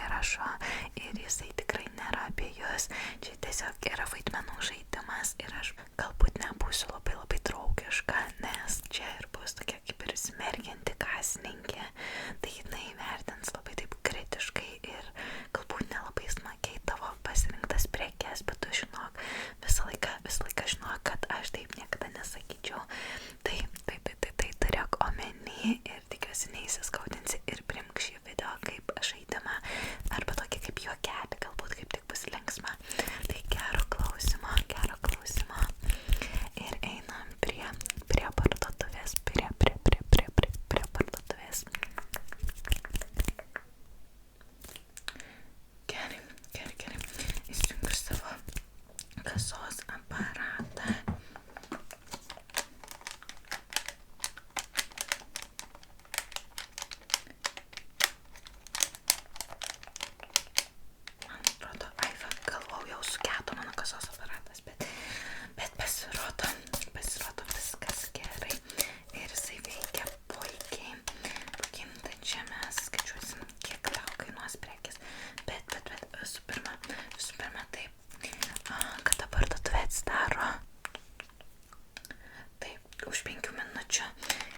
yra šuo ir jisai tikrai nėra apie jūs. Čia tiesiog yra vaidmenų žaidimas ir aš galbūt nebūsiu labai labai draugiška, nes čia ir bus tokia kaip ir smerkianti kasininkė. Tai jinai vertins labai taip kritiškai ir galbūt nelabai smagiai tavo pasirinktas prekes, bet tu žinok, visą laiką žinok, kad aš taip niekada nesakyčiau. Tai turėk omeny ir tikiuosi neįsiskaudinsi ir priimk šį video kaip žaidimą arba tokį kaip juokelį, galbūt kaip tik bus linksma. Tai gero klausimo ir einam prie parduotuvės, prie parduotuvės. Gerai, įsijungiu savo kasos aparatą. Pasirodo viskas gerai ir jisai veikia puikiai. Čia mes skaičiuosim, kiek tau kainuos prekės, bet visų pirma taip, kada parduotuvė atsidaro, taip, už 5 minučių,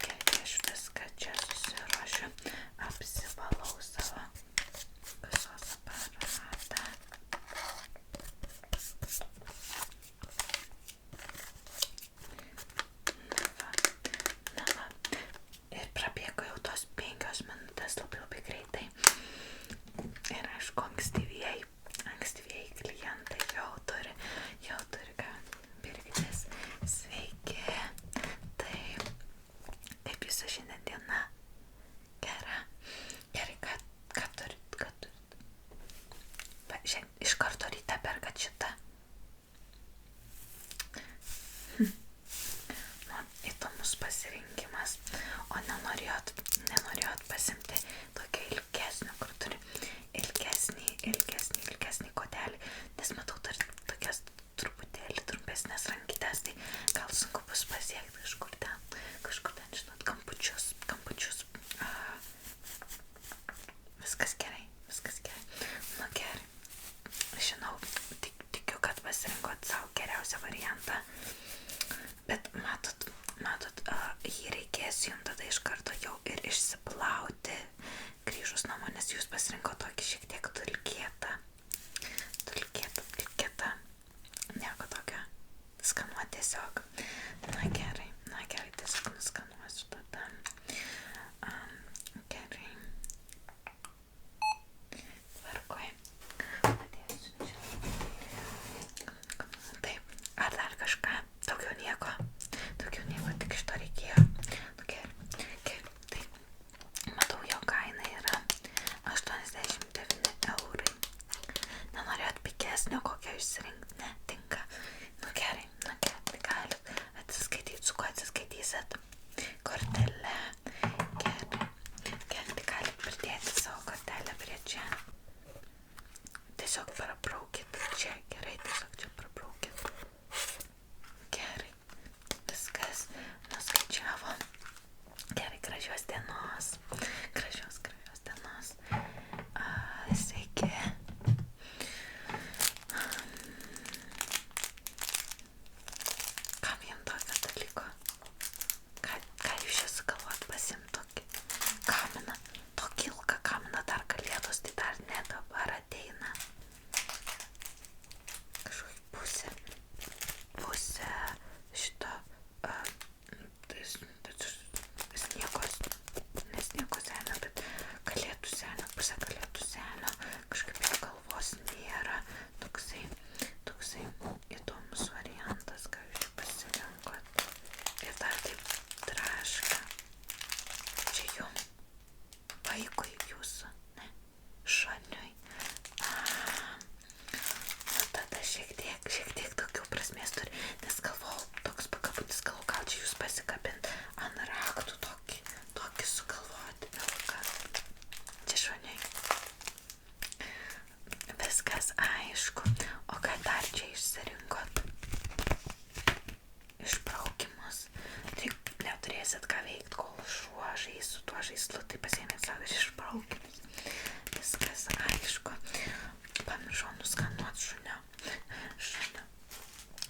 kai aš viską čia susiruošiu, apsivalau savo kasos aparatą. Ir prabėgo jau tos 5 minutės labai greitai. Ir aišku, ankstyvieji klientai jau turi ką pirktis. Sveiki. Tai kaip jūsų šiandien diena? Gerai, ką turit? Iš karto ryte perkat šitą. Įdomus pasirinkimas, o nenorėjot pasimti tokio ilgesnio, kur turi ilgesnį kotelį, nes matau dar tokias truputėlį trumpesnės rankytės, tai gal sunku bus pasiekti kažkur ten, žinot, kampučius. Viskas gerai. Nu gerai, žinau, tikiu, kad pasirinkot savo geriausią variantą. Bet matot, jį reikės jums tada iš karto jau ir išsiplauti grįžus namo, nes jūs pasirinko tokį šiek tiek dulkėtą, nieko tokio, skanuoti tiesiog. Na gerai, tiesiog nuskanuosiu tada. Gerai. Tvarkoj. Padėsiu čia. Taip, ar dar kažką? Daugiau nieko, tik iš to reikėjo. Gerai. Matau, jo kaina yra 89 eurai. Nenorėjot pigesnio kokio išsirinkti? Ne, tinka. Nu gerai, tai galit atsiskaityti, su kuo atsiskaitysit? Kortelę. Gerai, tai galit pridėti savo kortelę prie čia. Tiesiog prabraukit čia, gerai, tiesiog čia prabraukit. Gerai, viskas nuskaičiavo. Gerai, gražios dienos. Sveiki. Kam jam tokio dalyko? Ką jūs čia sugalvojat pasiimt tokį kaminą? Tokį ilgą kaminą dar kalėdos, tai dar ne dabar ateina. Kažkokį pusę šito sniego senio, bet kalėdų senio, pusę kalėdų senio, kažkaip jo galvos nėra. Toksai įdomus variantas, ką jūs pasirinkot. Ir dar taip traška. Čia jum, vaikui jūsų, ne, šuniui. Tada šiek tiek daugiau prasmės turi, nes galvojau, toks pakabutis, gal čia jūs pasikabint ant raktų tokį sugalvoti ilgą. Čia šuniui. Viskas aišku. O ką dar čia išsirinkot? Išbraukimus. Tai neturėsit ką veikt, kol šuo žais su tuo žaislu, tai pasiėmėt savo ir išbraukimus. viskas aišku. Pamiršau nuskanuot šunio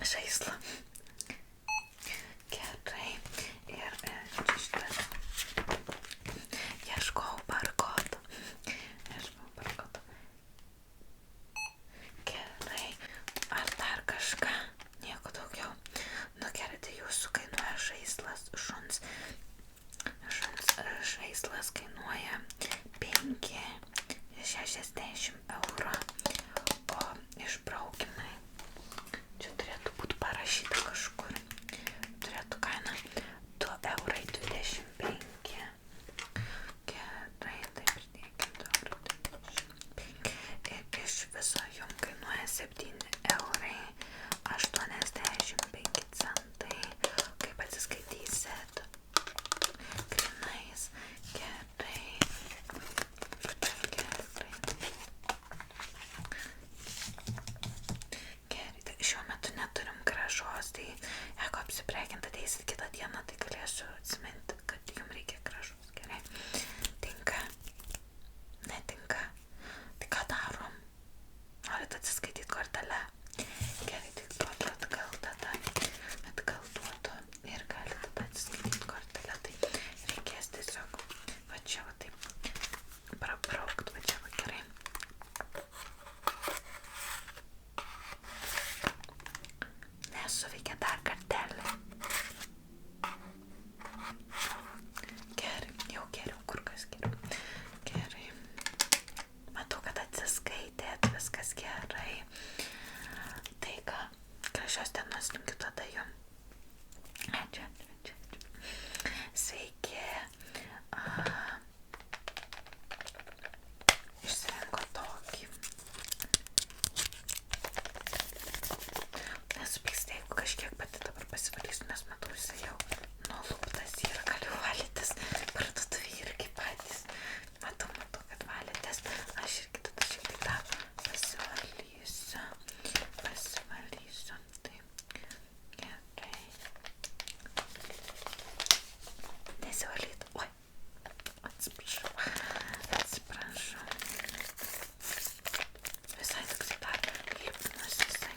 žaislą. Gerai. Ir čia šitas. Ieškau barkodo. Gerai. Ar dar kažką? Nieko daugiau. Nu gerai, tai jūsų kainuoja žaislas. Šuns žaislas kainuoja 5,60 €. O išbraukimai. Čia turėtų būti parašyta kažkur. Turėtų kaina 2,25 €. Gerai, tai pridėkim 2,25 €. Ir iš viso jums kainuoja 7,85 €. Kaip atsiskaitysit? Grynais. Gerai. Tai šiuo metu neturim grąžos, tai jeigu apsiprekint ateisit kitą dieną, tai galėsiu atsiminti, kad jums reikia grąžos. Gerai. Tinka? Netinka? Tai ką darom? Norit atsiskaityt kortelę? Gerai, tai duodu atgal tada. Atgal duodu ir gali tada atsiskaityt kortelę. Tai reikės tiesiog va čia va taip prabraukt, va čia va gerai. Nesuveikia dar kartelė. Gerai, jau geriau, kur kas geriau. Gerai. Matau, kad atsiskaitėt, viskas gerai. Tai ką, gražios dienos linkiu tada jum. Ačiū. Sveiki. Išsirinko tokį. Nesupyksti, jeigu kažkiek pati dabar pasivalysiu, nes matau, jisai jau nuluptas yra, galiu valytis. Parduotuvėje irgi patys. Matau, kad valytis. Aš irgi tada šiek tiek dar pasivalysiu. Taip. Gerai. Nesivalyt. Oi. Atsiprašau. Visai toksai dar lipnus jisai.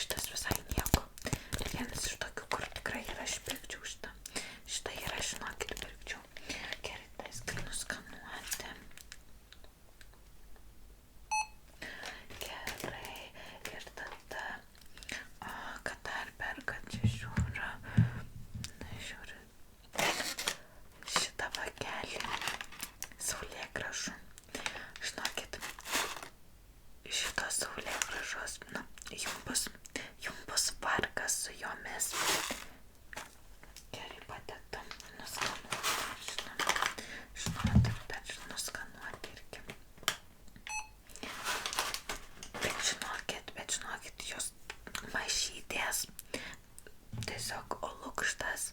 Šitas visai nieko. Vienas iš tokių, kur tikrai yra, aš pirkčiau šitą. Šitą yra, žinokit, pirkčiau. Gerai, tai skrai nuskanuoti. Gerai. Ir tada, kad dar perkat čia žiūriu. Šitą vagelį. Saulėgrąžų. Žinokit, šitos saulėgrąžos, jums bus vargas su jomis. Gerai padedam. Žinoti, bet nuskanuoti irgi. Bet žinokit, jos mažytės. Tiesiog lukštas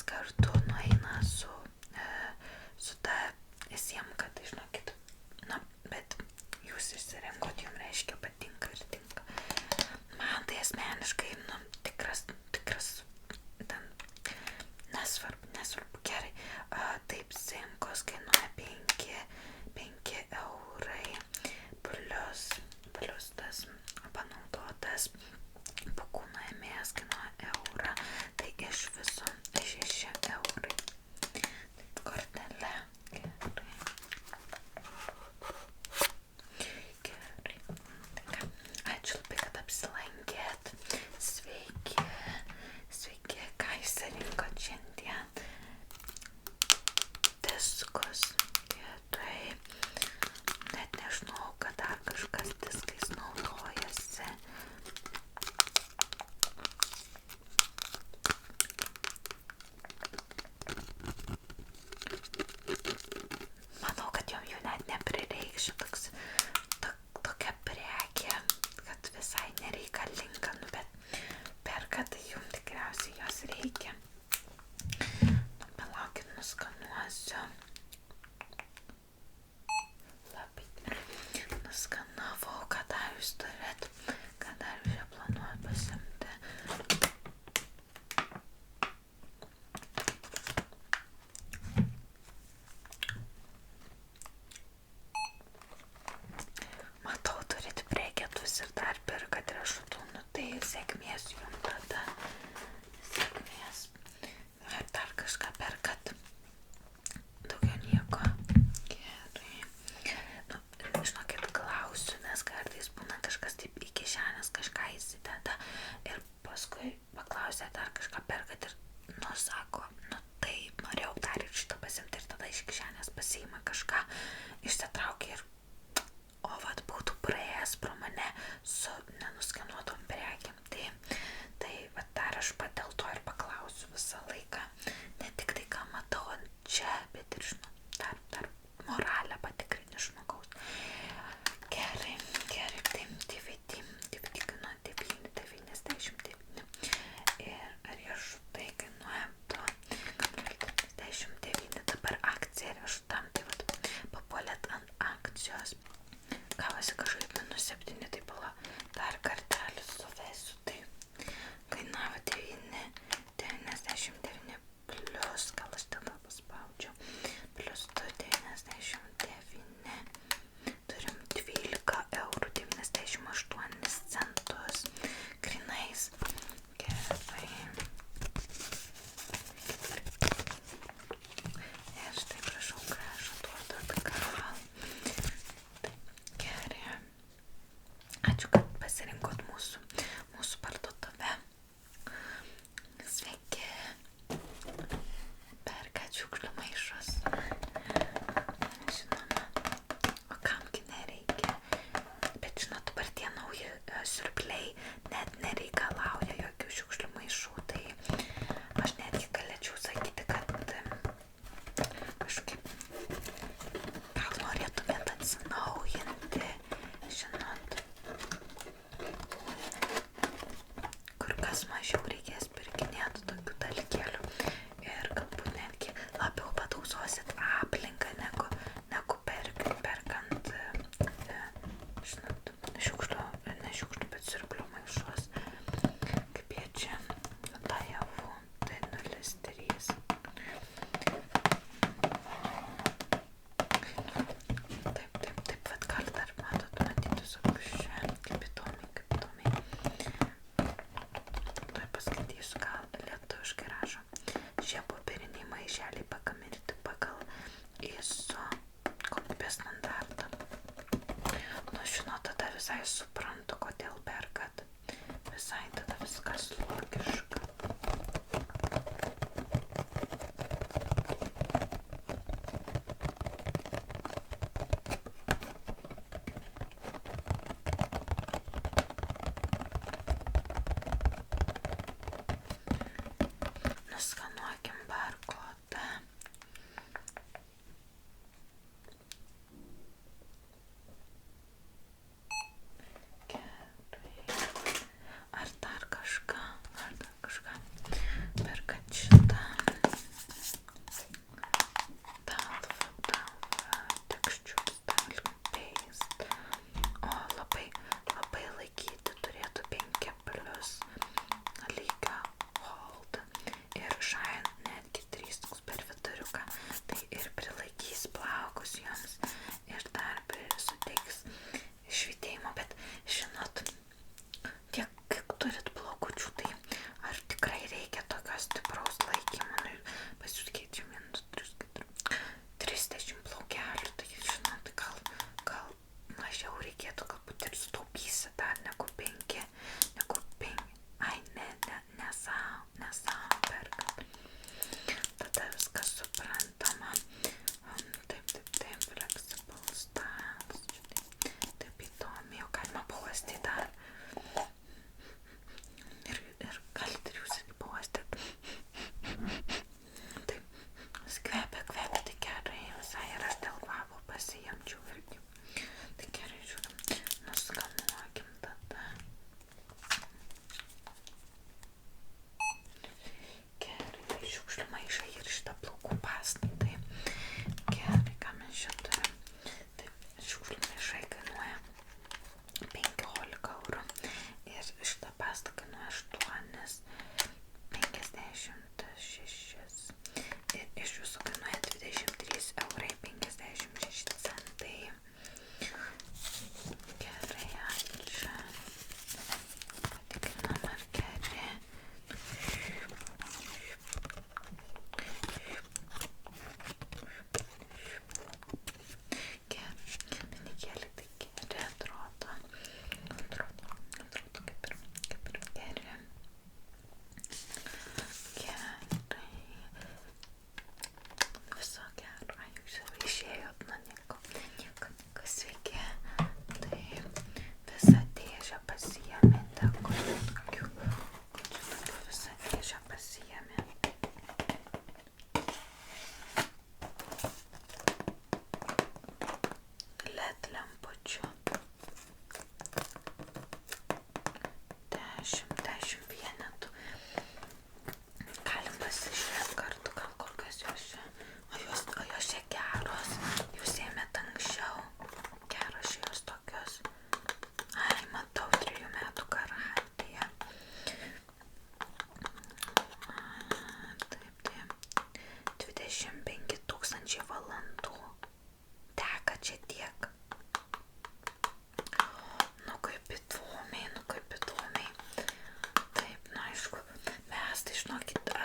kartu nueina su ta siemka, tai žinokit. Na, bet jūs išsirinkot, jums reiškia patinka ir tinka. Man tai asmeniškai, tikras, ten, nesvarbu, gerai. Taip, siemkos kainuoja 5 € plus tas panaudotas pūkūno ėmėjas kainuoja eurą, tai iš viso 6 €. Taip, kortelė. Gerai. Ačiū labai, kad apsilankėt. Sveiki. kažką perkat ir, nu, sako, nu taip, norėjau dar ir šitą pasimti ir tada iš kišenės pasiima kažką, išsitraukia ir, o vat būtų praėjęs pro mane su nenuskenuotom prekėm. Tai vat dar aš pat dėl to ir paklausiu visą laiką. Ne tik tai, ką matau čia, bet ir, žinau, dar moralę patikrinti žmogaus. Gerai, tai DVD kainuoja 9,99 ir riešutai kainuoja 2,99. Dabar akcija riešutam, tai vat papuolėt ant akcijos. Gavosi kažkaip -7, tai pala, dar kartelį suvesiu, tai kainavo 9,99 plus, gal aš tada paspaudžiau, plus 2,99, turim 12,98 eurų grinais. Gerai. Ir štai prašau gražą duodat gal. Gerai. Ačiū, kad pasirinkot mūsų parduotuvę. Sveiki. Perkat šiukšlių maišus. Žinoma, o kamgi nereikia. Bet žinot, dabar tie nauji siurbliai net nereikalauja jokių šiukšlių maišų, tai aš netgi galėčiau sakyti, kad kažkaip gal norėtumėt atsinaujinti, žinot, kur kas mažiau reikės pirkinėti tokių dalykėlių ir galbūt netgi labiau patausosit aplinką negu perkant, žinot, ne šiukšlių, bet siurblių maišus, kaip jie čia, Dajavų, tai 0,3. Taip, vat gal dar matyti visokius čia, kaip įdomiai. Tuoj paskaitysiu, gal lietuviškai rašo. Šie popieriniai maišeliai pagaminti pagal ISO kokybės standartą. Nu, žinot, tada visai suprantu, kodėl perkat. Visai tada viskas logiška. Nuskanuokim barkodą.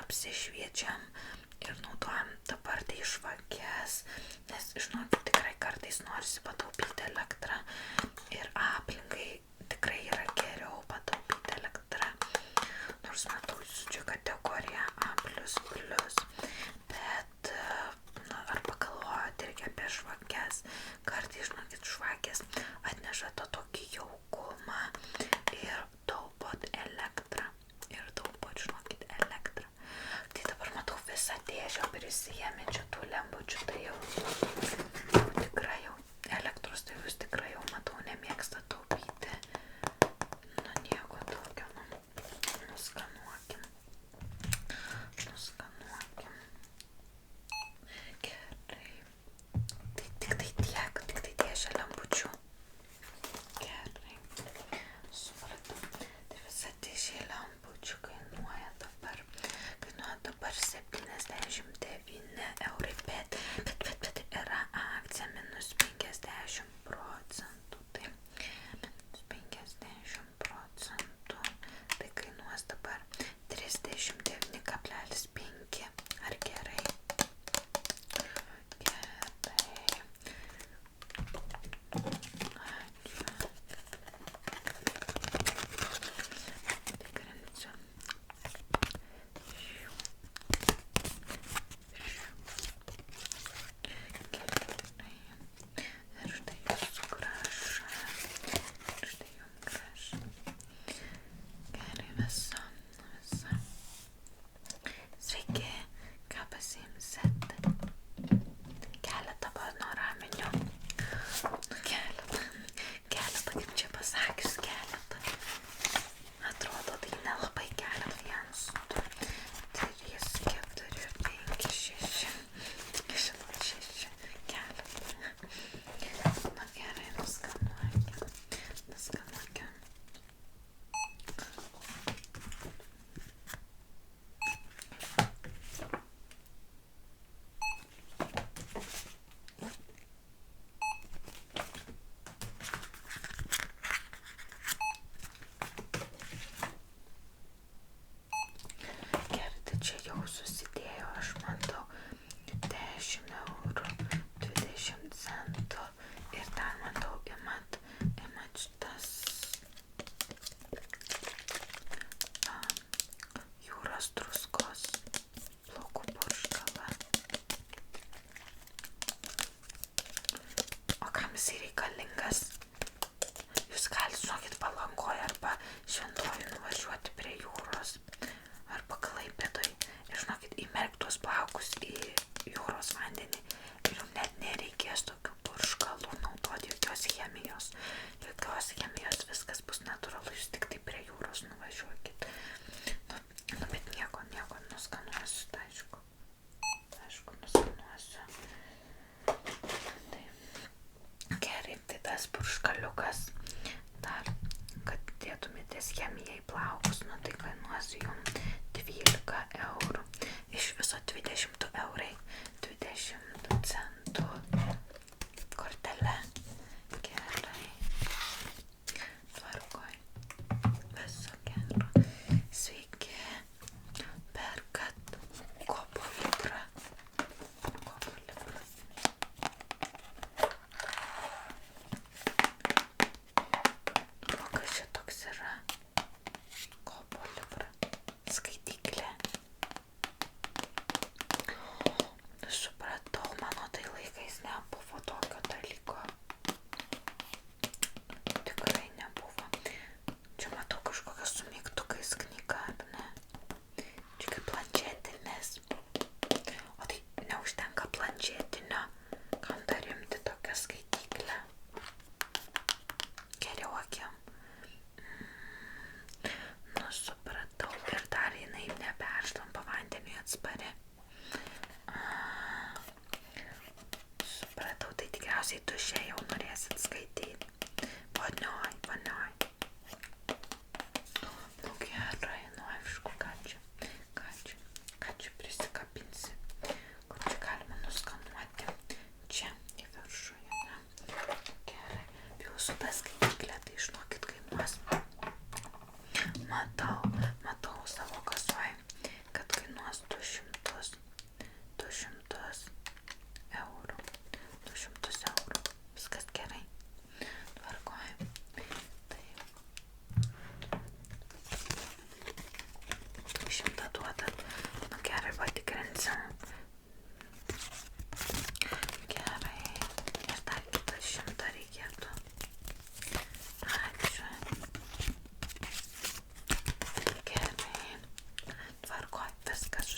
apsišviečiam ir naudojam dabar tai žvakes, nes žinokit, tikrai kartais norisi pataupyti elektrą ir aplinkai tikrai yra geriau pataupyti elektrą, nors matau jūsų čia kategoriją A++, bet ar pagalvojot irgi apie žvakes, kartais, žinokit, žvakės atneša tą tokį jaukumą ir taupot elektrą, žinokit, elektrą. Tai dabar matau visą dėžę prisijėmė čia tų lempučių, tai jau tikrai jau elektros, tai jūs tikrai jau matau nemėgsta taupyti. Nu nieko tokio, nuskanuokim. Gerai. Tai tik tai dėžę lempučių. Gerai. Supratau. Tai visa dėžė lempučių kainuoja dabar 79 eurai, bet yra akcija -50%. Tai -50%. Tai kainuos dabar 39,5. Ar gerai? Gerai. Tikrinsiu. Ir štai jūsų grąža. Gerai, visa. Sveiki, ką pasiimsit? Keletą panoraminių. Keletą, kaip čia pasakius, keletą. Atrodo, tai nelabai keletą. 1, 2, 3, 4, 5, 6. Žinot, 6 keletą. Na gerai, nuskanuokim. Gerai, čia jau susidėjo, aš matau 10 eurų, 20 centų ir dar matau imat šitas jūros druskos plaukų purškalą. O kam jisai reikalingas? Jūs galite, žinokit, Palangoje arba Šventojoj nuvažiuoti prie jūros arba Klaipėdoj ir, žinokit, įmerkt tuos plaukus į jūros vandenį ir jums net nereikės tokių purškalų naudoti, jokios chemijos, viskas bus natūralu, jūs tik tai prie jūros nuvažiuokit. Nu, bet nieko, nuskanuosiu, tai aišku, nuskanuosiu. Tai gerai, tai tas purškaliukas dar, kad dėtumėtės chemiją į plaukus, nu tai kainuos jums 12 eurų. Iš viso 20 eurai, 20 centų kortele. Gerai. Tvarkoj. Viso gero. Sveiki. Perkat kopo librą. O kas čia toks yra? Kopo libra. Skaityklė. Supratau, mano tai viskas